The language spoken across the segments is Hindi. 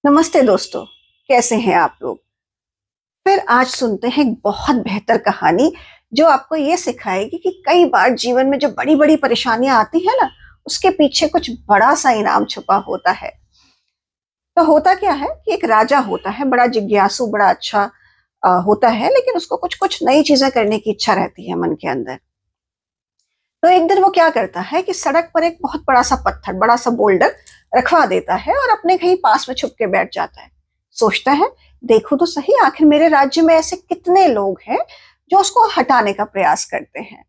नमस्ते दोस्तों। कैसे हैं आप लोग। फिर आज सुनते हैं एक बहुत बेहतर कहानी जो आपको ये सिखाएगी कि कई बार जीवन में जो बड़ी बड़ी परेशानियां आती है ना, उसके पीछे कुछ बड़ा सा इनाम छुपा होता है। तो होता क्या है कि एक राजा होता है, बड़ा जिज्ञासु, बड़ा अच्छा होता है, लेकिन उसको कुछ कुछ नई चीजें करने की इच्छा रहती है मन के अंदर। तो एक दिन वो क्या करता है कि सड़क पर एक बहुत बड़ा सा पत्थर, बड़ा सा बोल्डर रखवा देता है और अपने कहीं पास में छुप के बैठ जाता है। सोचता है, देखो तो सही, आखिर मेरे राज्य में ऐसे कितने लोग हैं जो उसको हटाने का प्रयास करते हैं।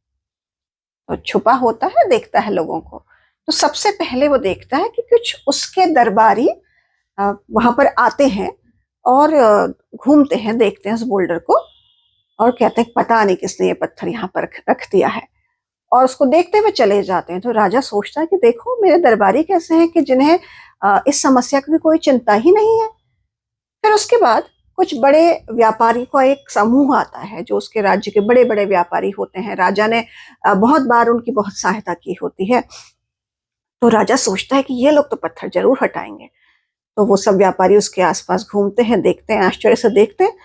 तो छुपा होता है, देखता है लोगों को। तो सबसे पहले वो देखता है कि कुछ उसके दरबारी वहां पर आते हैं और घूमते हैं, देखते हैं उस बोल्डर को और कहते हैं पता नहीं किसने ये पत्थर यहाँ पर रख दिया है, और उसको देखते हुए चले जाते हैं। तो राजा सोचता है कि देखो मेरे दरबारी कैसे हैं कि जिन्हें इस समस्या की कोई चिंता ही नहीं है। फिर उसके बाद कुछ बड़े व्यापारी का एक समूह आता है जो उसके राज्य के बड़े बड़े व्यापारी होते हैं। राजा ने बहुत बार उनकी बहुत सहायता की होती है। तो राजा सोचता है कि ये लोग तो पत्थर जरूर हटाएंगे। तो वो सब व्यापारी उसके आसपास घूमते हैं, देखते हैं, आश्चर्य से देखते हैं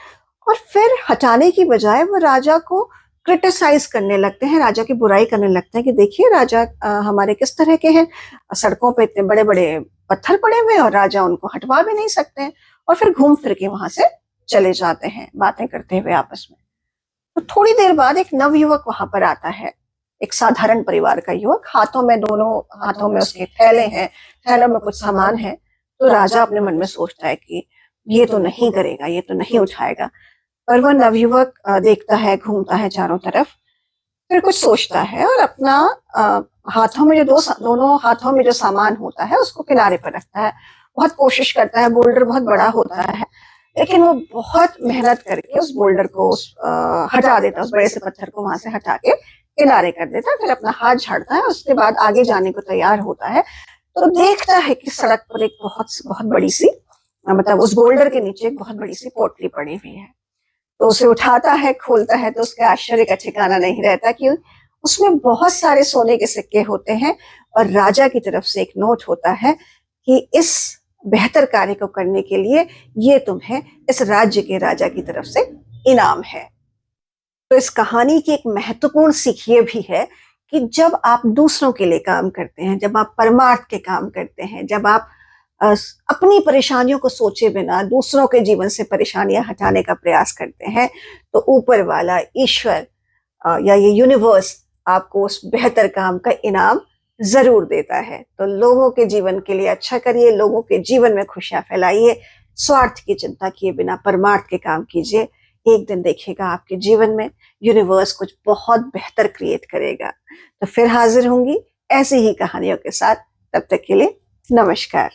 और फिर हटाने की बजाय वो राजा को क्रिटिसाइज करने लगते हैं, राजा की बुराई करने लगते हैं कि देखिए राजा हमारे किस तरह के हैं, सड़कों पे इतने बड़े बड़े पत्थर पड़े हुए हैं और राजा उनको हटवा भी नहीं सकते हैं। और फिर घूम फिर के वहां से चले जाते हैं बातें करते हुए आपस में। तो थोड़ी देर बाद एक नवयुवक वहां पर आता है, एक साधारण परिवार का युवक। हाथों में, दोनों हाथों में उसके थैले हैं, थैलों में कुछ सामान है। तो राजा अपने मन में सोचता है कि ये तो नहीं करेगा, ये तो नहीं उठाएगा। पर वह नवयुवक देखता है, घूमता है चारों तरफ, फिर कुछ सोचता है और अपना हाथों में जो दोनों हाथों में जो सामान होता है उसको किनारे पर रखता है। बहुत कोशिश करता है, बोल्डर बहुत बड़ा होता है, लेकिन वो बहुत मेहनत करके उस बोल्डर को हटा देता है, उस बड़े से पत्थर को वहां से हटा के किनारे कर देता है। फिर अपना हाथ झाड़ता है, उसके बाद आगे जाने को तैयार होता है। तो देखता है कि सड़क पर एक बहुत बहुत बड़ी सी, मतलब उस बोल्डर के नीचे एक बहुत बड़ी सी पोटली पड़ी हुई है। तो उसे उठाता है, खोलता है तो उसके आश्चर्य का ठिकाना नहीं रहता कि उसमें बहुत सारे सोने के सिक्के होते हैं और राजा की तरफ से एक नोट होता है कि इस बेहतर कार्य को करने के लिए ये तुम्हें इस राज्य के राजा की तरफ से इनाम है। तो इस कहानी की एक महत्वपूर्ण सीख ये भी है कि जब आप दूसरों के लिए काम करते हैं, जब आप परमार्थ के काम करते हैं, जब आप अपनी परेशानियों को सोचे बिना दूसरों के जीवन से परेशानियां हटाने का प्रयास करते हैं, तो ऊपर वाला ईश्वर या ये यूनिवर्स आपको उस बेहतर काम का इनाम जरूर देता है। तो लोगों के जीवन के लिए अच्छा करिए, लोगों के जीवन में खुशियां फैलाइए, स्वार्थ की चिंता किए बिना परमार्थ के काम कीजिए। एक दिन देखिएगा आपके जीवन में यूनिवर्स कुछ बहुत बेहतर क्रिएट करेगा। तो फिर हाजिर होंगी ऐसी ही कहानियों के साथ। तब तक के लिए नमस्कार।